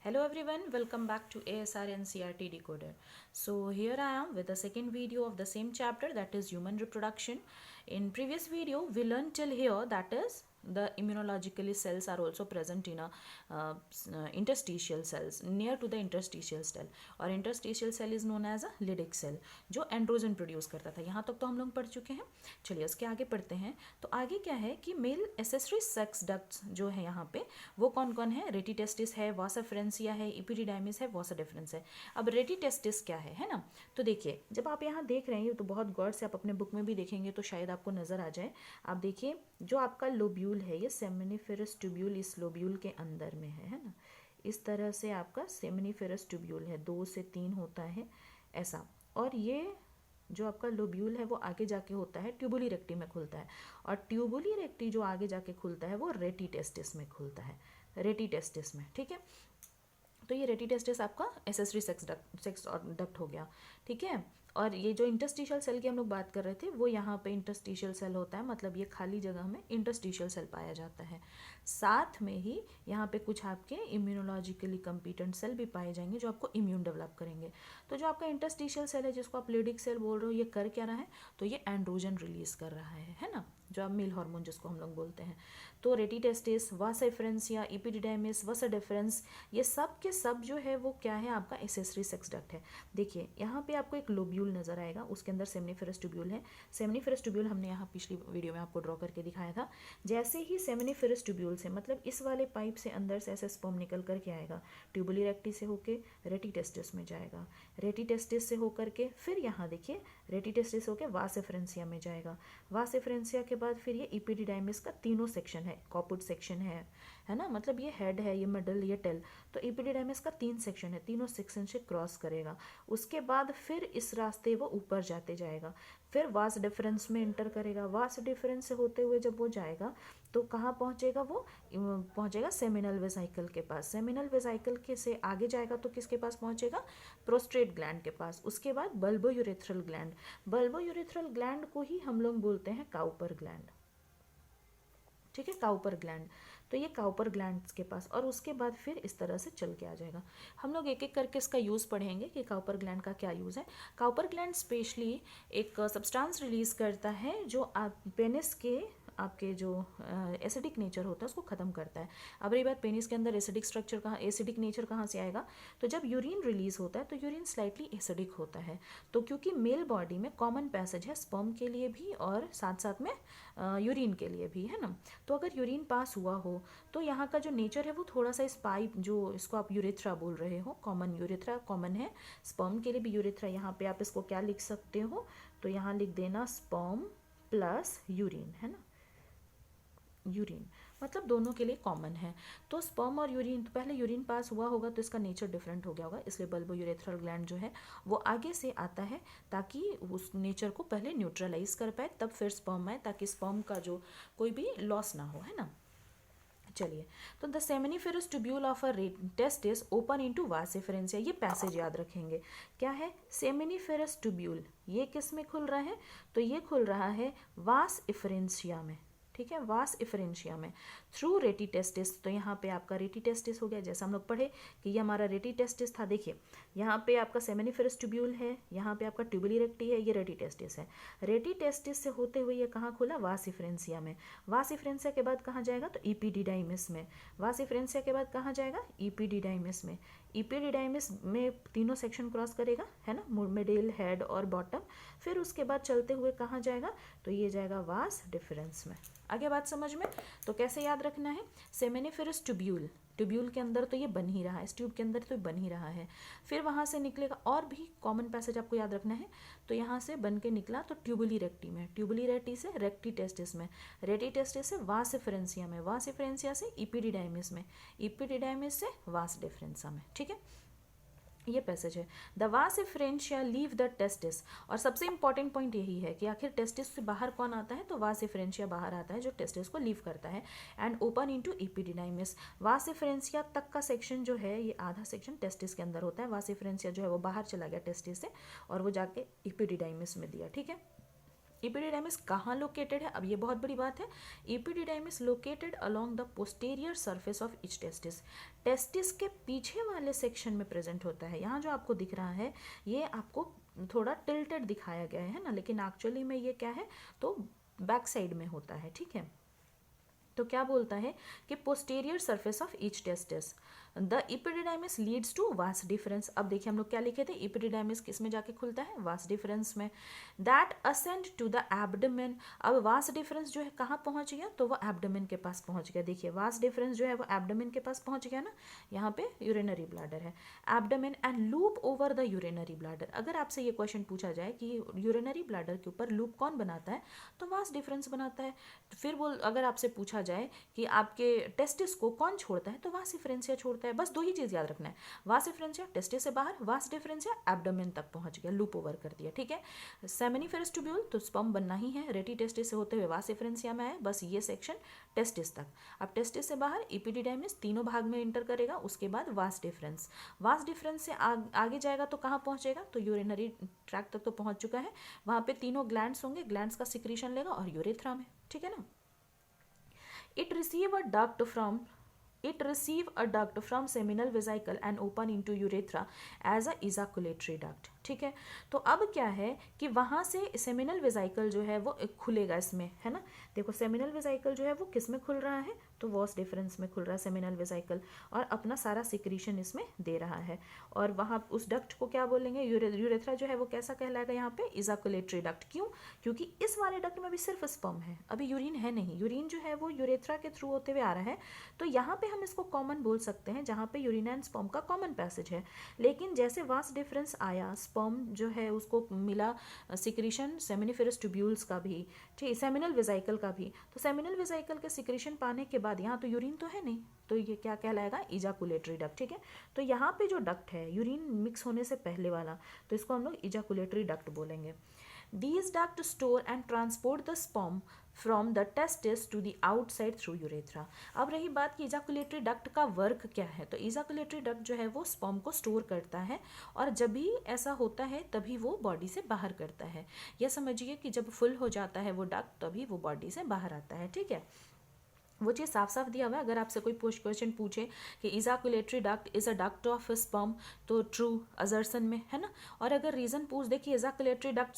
Hello everyone, welcome back to ASR NCRT Decoder. So here I am with the second video of the same chapter, that is human reproduction. In previous video we learned till here, that is the immunologically cells are also present in a interstitial cells near to the interstitial cell, और interstitial cell is known as a Leydig cell जो androgen produce करता था। यहाँ तक तो हम लोग पढ़ चुके हैं। चलिए उसके आगे पढ़ते हैं। तो आगे क्या है कि मेल एसेसरी सेक्स डक्ट्स जो है यहाँ पे वो कौन कौन है? रेटिटेस्टिस है, वासा फ्रेंसिया है, इपिडिडाइमिस है, वासा डिफरेंस है। अब रेटिटेस्टिस क्या है ना? तो देखिए जब आप यहाँ देख रहे हैं तो बहुत गौर से आप अपने बुक में भी देखेंगे तो शायद आपको नज़र आ जाए। आप देखिए जो आपका लोब्यूल है ये सेमिनिफेरस ट्यूब्यूल इस लोब्यूल के अंदर में है ना। इस तरह से आपका सेमिनिफेरस ट्यूब्यूल है, 2 से 3 होता है ऐसा। और ये जो आपका लोब्यूल है वो आगे जाके होता है ट्यूबुली रेक्टी में खुलता है, और ट्यूबुली रेक्टी जो आगे जाके खुलता है वो रेटिटेस्टिस में खुलता है, रेटिटेस्टिस में। ठीक है, तो ये रेटिटेस्टिस आपका एसेसरी सेक्स डक्ट हो गया। ठीक है, और ये जो इंटरस्टिशियल सेल की हम लोग बात कर रहे थे वो यहाँ पे इंटरस्टिशियल सेल होता है, मतलब ये खाली जगह में इंटरस्टिशियल सेल पाया जाता है। साथ में ही यहाँ पे कुछ आपके इम्यूनोलॉजिकली कम्पिटेंट सेल भी पाए जाएंगे जो आपको इम्यून डेवलप करेंगे। तो जो आपका इंटरस्टिशियल सेल है जिसको आप लेडिक सेल बोल रहे हो, ये कर क्या रहा है? तो ये एंड्रोजन रिलीज कर रहा है ना, जो आप मेल हार्मोन जिसको हम लोग बोलते हैं। तो रेटिटेस्टिस, वासा फ्रेंसिया, इपिडिडाइमिस, वासा डिफरेंस, ये सब के सब जो है वो क्या है? आपका एसेसरी सेक्स डक्ट है। देखिए यहाँ पे आपको एक लोब्यूल नजर आएगा, उसके अंदर सेमिनिफेरस ट्यूब्यूल है। सेमिनिफेरस ट्यूब्यूल हमने यहाँ पिछली वीडियो में आपको ड्रॉ करके दिखाया था। जैसे ही सेमिनिफेरस ट्यूब्यूल से, मतलब इस वाले पाइप से अंदर से ऐसे स्पर्म निकल कर के आएगा, ट्यूबुली रेक्टी से होके रेटिटेस्टिस में जाएगा, रेटिटेस्टिस से होकर के फिर यहाँ देखिए रेटिटेस्टिस होके वासेफ्रेंसिया में जाएगा, वासेफ्रेंसिया के बाद फिर ये इपिडिडाइमिस का तीनों सेक्शन है, कॉपुट सेक्शन है ना, मतलब ये हेड है, ये मिडल, ये टेल। तो इपिडिडाइमिस का 3 सेक्शन है, तीनों सेक्शन से क्रॉस करेगा। उसके बाद फिर इस रास्ते वो ऊपर जाते जाएगा, फिर वास डिफरेंस में इंटर करेगा। वास डिफरेंस से होते हुए जब वो जाएगा तो कहाँ पहुँचेगा? वो पहुँचेगा सेमिनल वेसाइकल के पास। सेमिनल वेसाइकल के से आगे जाएगा तो किसके पास पहुँचेगा? प्रोस्टेट ग्लैंड के पास। उसके बाद बल्बोयूरेथ्रल ग्लैंड, बल्बोयूरेथ्रल ग्लैंड को ही हम लोग बोलते हैं काउपर ग्लैंड। ठीक है, काउपर ग्लैंड। तो ये काउपर ग्लैंड्स के पास, और उसके बाद फिर इस तरह से चल के आ जाएगा। हम लोग एक एक करके इसका यूज़ पढ़ेंगे कि काउपर ग्लैंड का क्या यूज़ है। काउपर ग्लैंड स्पेशली एक सब्सटेंस रिलीज करता है जो आप पेनिस के आपके जो एसिडिक नेचर होता है उसको ख़त्म करता है। अब रही बात पेनिस के अंदर एसिडिक स्ट्रक्चर कहाँ, एसिडिक नेचर कहाँ से आएगा? तो जब यूरिन रिलीज होता है तो यूरिन स्लाइटली एसिडिक होता है। तो क्योंकि मेल बॉडी में कॉमन पैसेज है स्पर्म के लिए भी और साथ साथ में यूरिन के लिए भी, है ना। तो अगर यूरिन पास हुआ हो तो यहाँ का जो नेचर है वो थोड़ा सा इस पाइप, जो इसको आप यूरेथ्रा बोल रहे हो, कॉमन यूरेथ्रा कॉमन है, स्पर्म के लिए भी यूरेथ्रा। यहाँ पे आप इसको क्या लिख सकते हो? तो यहाँ लिख देना स्पर्म प्लस यूरिन, है ना, यूरिन, मतलब दोनों के लिए कॉमन है। तो स्पर्म और यूरिन, तो पहले यूरिन पास हुआ होगा तो इसका नेचर डिफरेंट हो गया होगा, इसलिए बल्बोयूरेथ्रल ग्लैंड जो है वो आगे से आता है ताकि उस नेचर को पहले न्यूट्रलाइज कर पाए, तब फिर स्पर्म आए, ताकि स्पर्म का जो कोई भी लॉस ना हो, है ना। चलिए, तो the seminiferous tubule of a testis open into vasa deferentia, ये पैसेज याद रखेंगे। क्या है? सेमिनिफेरस ट्यूब्यूल, ये किस में खुल रहा है? तो ये खुल रहा है वास इफरेंसिया में। ठीक है, वास इफरेंशिया में थ्रू रेटिटेस्टिस। तो यहाँ पे आपका रेटिटेस्टिस हो गया, जैसा हम लोग पढ़े कि ये हमारा रेटिटेस्टिस था। देखिए यहाँ पे आपका सेमिनिफेरस ट्यूब्यूल है, यहाँ पे आपका ट्यूबुली रेक्टी है, ये रेटिटेस्टिस है। रेटिटेस्टिस से होते हुए ये कहाँ खुला? वास इफरेंसिया में। वास इफरेंसिया के बाद कहाँ जाएगा? तो इपिडिडाइमिस में। वास इफरेंसिया के बाद कहाँ जाएगा? इपिडिडाइमिस में। इपिडिडाइमिस में तीनों सेक्शन क्रॉस करेगा, है ना, मिडिल, हेड और बॉटम। फिर उसके बाद चलते हुए कहाँ जाएगा? तो ये जाएगा वास डिफरेंस में। आगे बात समझ में? तो कैसे याद रखना है? सेमिनिफेरस ट्यूब्यूल, ट्यूब्यूल के अंदर तो ये बन ही रहा है, इस ट्यूब के अंदर तो बन ही रहा है। फिर वहाँ से निकलेगा, और भी कॉमन पैसेज आपको याद रखना है। तो यहाँ से बन के निकला तो ट्यूबुली रेक्टी में, ट्यूबुली रेक्टी से रेक्टिटेस्टिस में, रेटिटेस्टिस से वासिफरेंसिया में, वासिफरेंसिया से इपिडिडाइमिस में, इपिडिडाइमिस से वास डिफरेंसा में। ठीक है, ये पैसेज है। द वासिफरेंशिया लीव द टेस्टिस, और सबसे इंपॉर्टेंट पॉइंट यही है कि आखिर टेस्टिस से बाहर कौन आता है? तो वासिफरेंशिया बाहर आता है जो टेस्टिस को लीव करता है, एंड ओपन इनटू इपिडिडाइमिस। वासिफरेंशिया तक का सेक्शन जो है, ये आधा सेक्शन टेस्टिस के अंदर होता है, वासिफरेंशिया जो है वो बाहर चला गया टेस्टिस से और वो जाके इपिडिडाइमिस में दिया। ठीक है, एपिडिडाइमिस कहाँ लोकेटेड है? अब ये बहुत बड़ी बात है। Epididymis located along the posterior surface of each testis. Testis के पीछे वाले सेक्शन में प्रेजेंट होता है। यहाँ जो आपको दिख रहा है ये आपको थोड़ा टिल्टेड दिखाया गया है ना, लेकिन एक्चुअली में ये क्या है, तो बैक साइड में होता है, ठीक है। तो क्या बोलता है कि posterior surface of each testis the epididymis leads to vas deferens. अब देखिए हम लोग क्या लिखे थे, एपिडिडाइमिस किस में जाके खुलता है, वास डिफरेंस में, that ascend to the abdomen. अब वास डिफरेंस जो है कहाँ पहुंच गया, तो वो एब्डोमेन के पास पहुंच गया। देखिए वास डिफरेंस जो है वो एब्डोमेन के पास पहुंच गया ना, यहाँ पे यूरिनरी ब्लैडर है, abdomen and loop over the urinary bladder. अगर आपसे ये क्वेश्चन पूछा जाए कि यूरिनरी ब्लैडर के ऊपर लूप कौन बनाता है, तो वास डिफरेंस बनाता है। फिर वो अगर आपसे पूछा जाए कि आपके टेस्टिस को कौन छोड़ता है, तो वास डिफरेंसिया छोड़ता है। बस दो ही चीज़ याद रखना है, वास डिफरेंसिया टेस्टिस से बाहर, वास डिफरेंसिया एब्डोमेन तक पहुंच गया, लूप ओवर कर दिया, ठीक है। सेमिनिफेरस ट्यूब्यूल तो स्पर्म बनना ही है, रेटी टेस्टिस से होते हुए वास डिफरेंसिया में है, बस ये सेक्शन टेस्टिस तक। अब टेस्टिस से बाहर एपिडिडाइमिस तीनों भाग में इंटर करेगा, उसके बाद वास डिफरेंस, वास डिफरेंस से आगे जाएगा तो कहाँ पहुंचेगा, तो यूरिनरी ट्रैक्ट तक तो पहुंच चुका है, वहाँ पे तीनों ग्लैंड्स होंगे, ग्लैंड्स का सिक्रीशन लेगा और यूरेथ्रा में, ठीक है ना। It receive a duct from seminal vesicle and open into urethra as a ejaculatory duct, ठीक है। तो अब क्या है कि वहाँ से सेमिनल वेजाइकल जो है वो खुलेगा इसमें, है ना। देखो सेमिनल वेजाइकल जो है वो किस में खुल रहा है, तो वॉस डिफरेंस में खुल रहा है सेमिनल वेजाइकल, और अपना सारा सिक्रीशन इसमें दे रहा है। और वहाँ उस डक्ट को क्या बोलेंगे, यूरेथ्रा जो है वो कैसा कहलाएगा यहाँ पे, इजाकुलेटरी डक्ट। क्यों, क्योंकि इस वाले डक्ट में भी सिर्फ स्पर्म है, अभी यूरिन है नहीं, यूरिन जो है वो यूरेथ्रा के थ्रू होते हुए आ रहा है। तो यहाँ पे हम इसको कॉमन बोल सकते हैं, जहाँ पे यूरिन एंड स्पर्म का कॉमन पैसेज है। लेकिन जैसे वास डिफरेंस आया, स्पर्म जो है उसको मिला सिक्रीशन सेमिनिफेरस ट्यूब्यूल्स का भी, ठीक, सेमिनल वेजाइकल का भी। तो सेमिनल वेजाइकल के सिक्रीशन पाने के बाद यहाँ तो यूरिन तो है नहीं, तो ये क्या कहलाएगा, इजाकुलेटरी डक्ट, ठीक है। तो यहाँ पे जो डक्ट है यूरिन मिक्स होने से पहले वाला, तो इसको हम लोग इजाकुलेटरी डक्ट बोलेंगे। These ducts store and transport the sperm from the testis to the outside through urethra। अब रही बात कि इजाकुलेटरी डक्ट का वर्क क्या है, तो इजाकुलेटरी डक्ट जो है वो स्पर्म को स्टोर करता है, और जब भी ऐसा होता है तभी वो बॉडी से बाहर करता है। यह समझिए कि जब फुल हो जाता है वो डक्ट, तभी वो बॉडी से बाहर आता है, ठीक है। वो चीज़ साफ साफ दिया हुआ है। अगर आपसे कोई क्वेश्चन पूछे कि ejaculatory duct is a duct of sperm, तो ट्रू असर्शन में, है ना। और अगर रीजन पूछ दे कि ejaculatory duct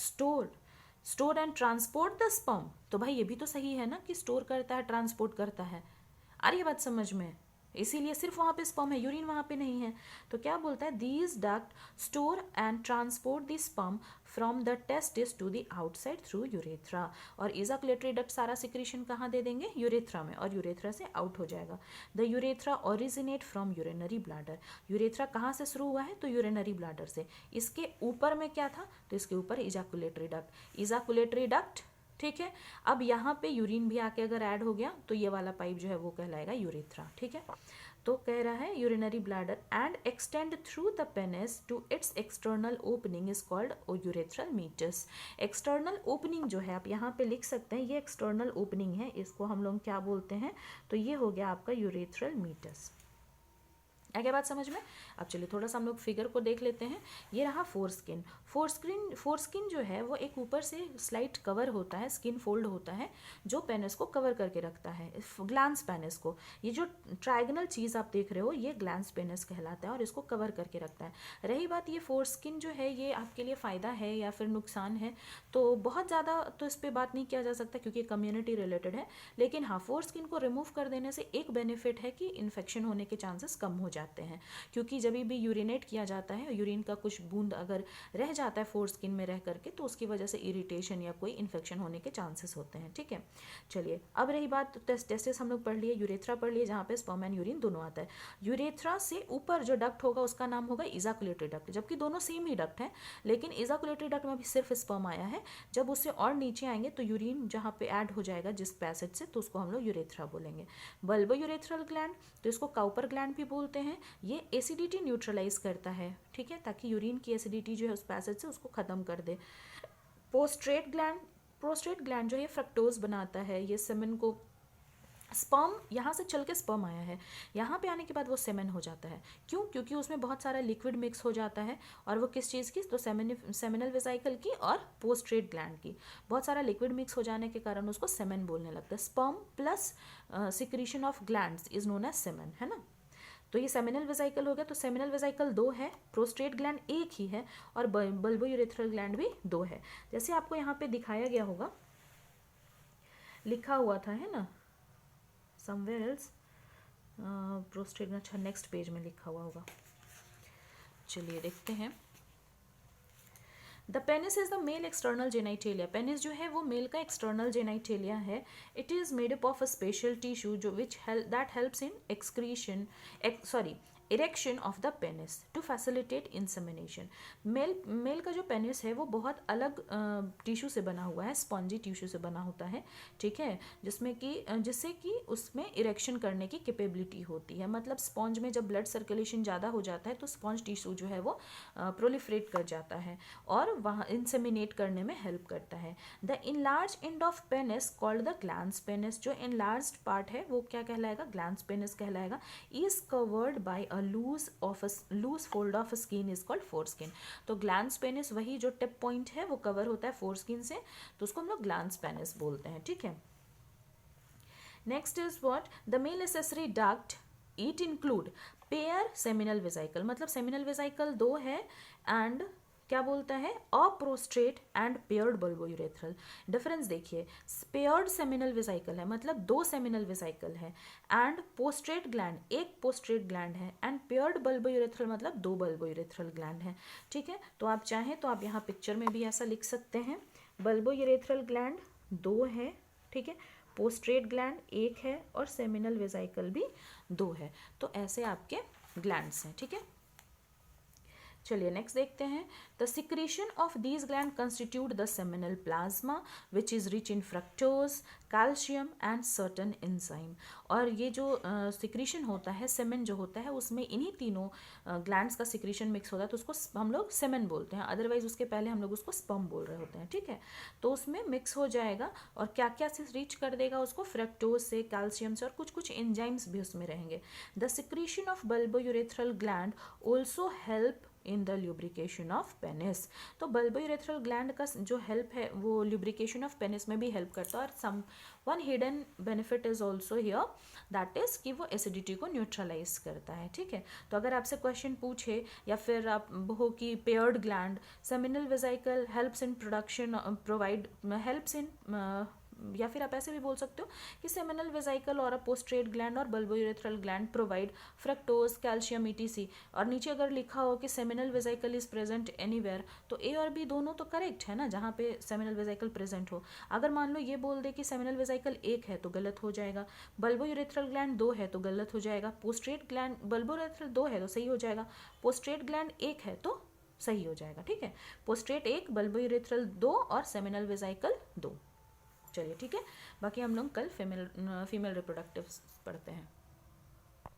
store and transport the sperm, तो भाई ये भी तो सही है ना कि स्टोर करता है, ट्रांसपोर्ट करता है। आ रही है बात समझ में, इसीलिए सिर्फ वहाँ पे स्पर्म है, यूरिन वहाँ पे नहीं है। तो क्या बोलता है, these duct store and transport the sperm from the testis to the outside through urethra. और इजाकुलेटरी डक्ट सारा सिक्रीशन कहाँ दे देंगे, यूरेथ्रा में, और यूरेथ्रा से आउट हो जाएगा। The urethra originate from urinary bladder. Urethra कहाँ से शुरू हुआ है, तो यूरिनरी ब्लैडर से। इसके ऊपर में क्या था, तो इसके ऊपर इजाकुलेटरी डक्ट, ठीक है। अब यहाँ पे यूरिन भी आके अगर ऐड हो गया, तो ये वाला पाइप जो है वो कहलाएगा यूरेथ्रा, ठीक है। तो कह रहा है urinary bladder and extend through the penis to its external opening is called urethral meatus. External opening जो है आप यहाँ पे लिख सकते हैं, ये एक्सटर्नल ओपनिंग है, इसको हम लोग क्या बोलते हैं, तो ये हो गया आपका यूरेथ्रल मीटस। आ गया बात समझ में। अब चलिए थोड़ा सा हम लोग फिगर को देख लेते हैं। ये रहा फोरस्किन। फोरस्किन जो है वो एक ऊपर से स्लाइट कवर होता है, स्किन फोल्ड होता है, जो पेनिस को कवर करके रखता है, ग्लैंस पेनिस को। ये जो ट्रायगनल चीज़ आप देख रहे हो, ये ग्लैंस पेनिस कहलाता है और इसको कवर करके रखता है। रही बात ये फोरस्किन जो है, ये आपके लिए फ़ायदा है या फिर नुकसान है, तो बहुत ज़्यादा तो इस पर बात नहीं किया जा सकता क्योंकि कम्युनिटी रिलेटेड है। लेकिन हाँ, फोरस्किन को रिमूव कर देने से एक बेनिफिट है कि इन्फेक्शन होने के चांसेस कम हो जाते हैं, क्योंकि जब भी यूरिनेट किया जाता है, यूरिन का कुछ बूंद अगर रह जाता है फोरस्किन में रह करके, तो उसकी वजह से इरिटेशन या कोई इन्फेक्शन होने के चांसेस होते हैं, ठीक है। चलिए अब रही बात, टेस्टिस हम लोग पढ़ लिए, यूरेथ्रा पढ़ लिए, जहाँ पे स्पर्म एंड यूरिन दोनों आता है। यूरेथ्रा से ऊपर जो डक्ट होगा उसका नाम होगा इजाकुलेटरी डक्ट, जबकि दोनों सेम ही डक्ट है, लेकिन इजाकुलेटरी डक्ट में भी सिर्फ स्पर्म आया है। जब उससे और नीचे आएंगे तो यूरिन जहाँ पे ऐड हो जाएगा जिस पैसेज से, तो उसको हम लोग यूरेथ्रा बोलेंगे। बल्बो यूरेथ्रल ग्लैंड, तो इसको काउपर ग्लैंड भी बोलते हैं, ये एसिडिटी न्यूट्रलाइज करता है, ठीक है, ताकि यूरिन की एसिडिटी जो है उस पैसेज से उसको ख़त्म कर दे। प्रोस्टेट ग्लैंड जो है फ्रक्टोज बनाता है, ये सेमेन को स्पर्म यहाँ से चल के स्पर्म आया है, यहाँ पे आने के बाद वो सेमेन हो जाता है। क्यों? क्योंकि उसमें बहुत सारा लिक्विड मिक्स हो जाता है, और वो किस चीज़ की? तो सेमिनल वेसिकल की और पोस्ट्रेट ग्लैंड की। बहुत सारा लिक्विड मिक्स हो जाने के कारण उसको सेमेन बोलने लगता है। Sperm plus secretion of glands is known as semen, है ना। तो ये सेमिनल वेसिकल हो गया। तो सेमिनल वेसिकल 2 है, प्रोस्टेट ग्लैंड एक ही है, और बल्बोयूरेथ्रल ग्लैंड भी 2 है। जैसे आपको यहाँ पे दिखाया गया होगा, लिखा हुआ था, है ना, समवेयर एल्स प्रोस्टेट, अच्छा नेक्स्ट पेज में लिखा हुआ होगा। चलिए देखते हैं। The penis is the male external genitalia. Penis जो है वो मेल का एक्सटर्नल जेनाइटेलिया है। It is made up of a special tissue जो which that helps in excretion erection of the penis to facilitate insemination. Male का जो penis है वो बहुत अलग टिश्यू से बना हुआ है, स्पॉन्जी टिश्यू से बना होता है, ठीक है, जिससे कि उसमें इरेक्शन करने की कैपेबिलिटी होती है। मतलब स्पॉन्ज में जब ब्लड सर्कुलेशन ज़्यादा हो जाता है तो स्पॉन्ज टिश्यू जो है वो प्रोलिफरेट कर जाता है और वहाँ इंसेमिनेट करने में हेल्प करता है। The enlarge end of penis called the glans penis. जो इनलार्ज पार्ट है वो क्या कहलाएगा? ग्लैंस पेनिस कहलाएगा। Is covered by a loose fold of skin is called foreskin. तो ग्लैंस पेनिस वही जो टिप पॉइंट है वो कवर होता है फोरस्किन से, तो उसको हम लोग ग्लैंस पेनिस बोलते हैं, ठीक है। Next is what? The male accessory duct it include pair seminal vesicle. मतलब सेमिनल वेसिकल 2 है एंड क्या बोलता है? A prostate and paired bulbourethral. Difference देखिए, पेयर्ड सेमिनल वेसिकल है मतलब 2 सेमिनल वेसिकल है, एंड पोस्ट्रेट ग्लैंड एक पोस्ट्रेट ग्लैंड है, एंड पेयर्ड बल्बोयूरेथ्रल मतलब 2 बल्बोयूरेथ्रल ग्लैंड है, ठीक है। तो आप चाहें तो आप यहाँ पिक्चर में भी ऐसा लिख सकते हैं, बल्बोयूरेथ्रल ग्लैंड 2 है, ठीक है, पोस्ट्रेट ग्लैंड 1 है और सेमिनल वेसिकल भी 2 है। तो ऐसे आपके ग्लैंड्स हैं, ठीक है। चलिए नेक्स्ट देखते हैं। The secretion of these gland constitute the seminal plasma which is rich in fructose, calcium and certain enzyme. और ये जो सिक्रीशन होता है, सेमेन जो होता है, उसमें इन्हीं तीनों ग्लैंड्स का सिक्रीशन मिक्स होता है, तो उसको हम लोग सेमेन बोलते हैं। अदरवाइज उसके पहले हम लोग उसको स्पर्म बोल रहे होते हैं, ठीक है। तो उसमें मिक्स हो जाएगा और क्या क्या से रीच कर देगा उसको? फ्रक्टोज से, कैल्शियम से, और कुछ कुछ एंजाइम्स भी उसमें रहेंगे। The secretion of bulbourethral gland also help in the lubrication of penis. तो बल्बोयूरेथ्रल ग्लैंड का जो हेल्प है वो ल्यूब्रिकेशन ऑफ पेनिस में भी हेल्प करता है। और someone hidden benefit is also here, that is कि वो एसिडिटी को न्यूट्रलाइज करता है, ठीक है। तो अगर आपसे क्वेश्चन पूछे या फिर आप हो कि paired gland seminal vesicle helps in production provide helps in, या फिर आप ऐसे भी बोल सकते हो कि सेमिनल वेसिकल और अ पोस्ट्रेट ग्लैंड और bulbourethral gland provide fructose, calcium, etc. और नीचे अगर लिखा हो कि seminal vesicle is present anywhere, तो ए और बी दोनों तो करेक्ट है ना, जहाँ पे सेमिनल वेसिकल प्रेजेंट हो। अगर मान लो ये बोल दे कि सेमिनल वेसिकल 1 है तो गलत हो जाएगा, बल्बोयूरेथ्रल ग्लैंड 2 है तो गलत हो जाएगा, पोस्ट्रेट ग्लैंड बल्बोयूरेथ्रल 2 है तो सही हो जाएगा, पोस्ट्रेट ग्लैंड 1 है तो सही हो जाएगा, ठीक है। पोस्ट्रेट 1, बल्बोयूरेथ्रल 2 और सेमिनल वेसिकल 2। चलिए ठीक है, बाकी हम लोग कल फीमेल रिप्रोडक्टिव पढ़ते हैं।